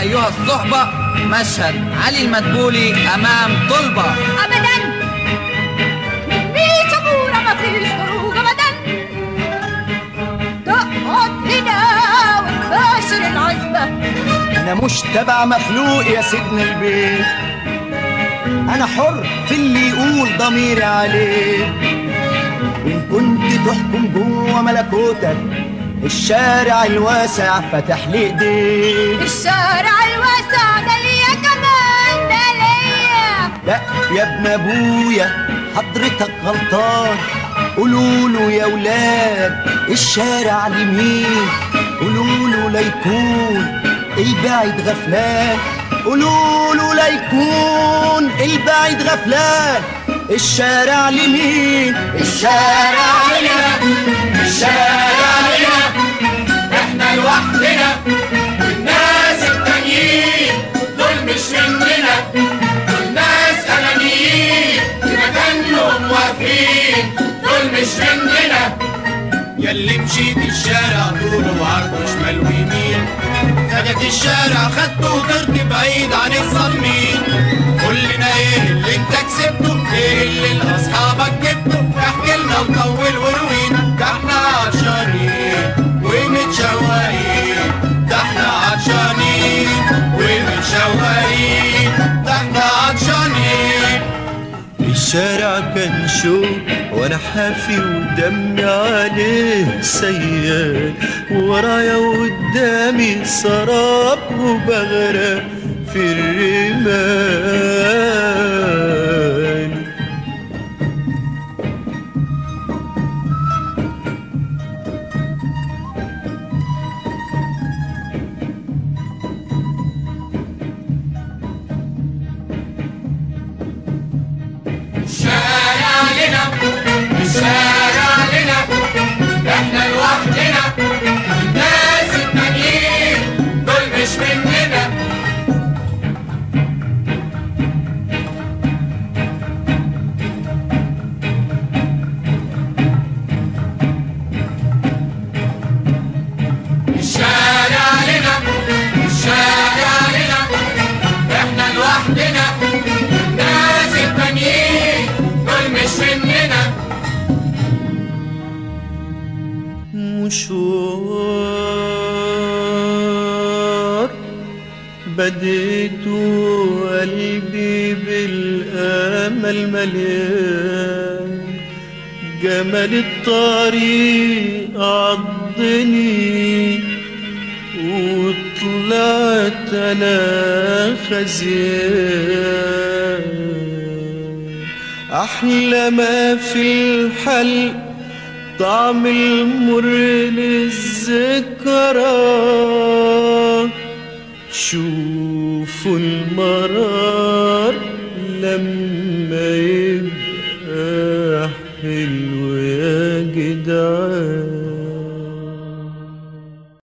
أيها الصحبة مشهد علي المدبولي أمام طلبة. أبدا مفيش أمورة، مفيش خروج أبدا، تقعد هنا وتباشر العزبة. أنا مش تبع مخلوق يا سيدنا البيت، أنا حر في اللي يقول ضميري عليه. وإن كنت تحكم جوه ملكوتك الشارع الواسع فتح لي ايديك. الشارع الواسع ده ليا كمان، ده ليا. لا يا ابن ابويا حضرتك غلطان، قولوله يا ولاد الشارع لمين، قولوله ليكون البعيد غفلان، قولوله ليكون البعيد غفلان. الشارع لمين؟ الشارع لنا، الشارع لنا، احنا لوحدنا والناس التانيين دول مش مننا، دول ناس انانيين في مكانهم واقفين، دول مش مننا. ياللي مشيت الشارع طوله وعرضه شمال ويمين، خدت الشارع خدته وطرت بعيد عن الظالمين. قولنا ايه اللي انت كسبته، ايه اللي لاصحابك جبته، احكي لنا وطول وروينا، ده احنا عطشانين ومتشوقين، ده احنا عطشانين ومتشوقين، ده احنا عطشانين. الشارع كان شوق وانا حافي ودمي عليه سيال، ورايا وقدامي سراب وبغرق في الرمال. الشارع لنا، الشارع لنا، احنا لوحدنا الناس التانيين دول مش مننا. الشارع لنا، الشارع لنا، احنا لوحدنا الناس التانيين دول مش مننا. مشوار بديت قلبي بالامل مليان، جمال الطريق عضني وطلعت انا خزيان. احلى ما في الحلق طعم المر للذكرى، شوفوا المرار لما يبقى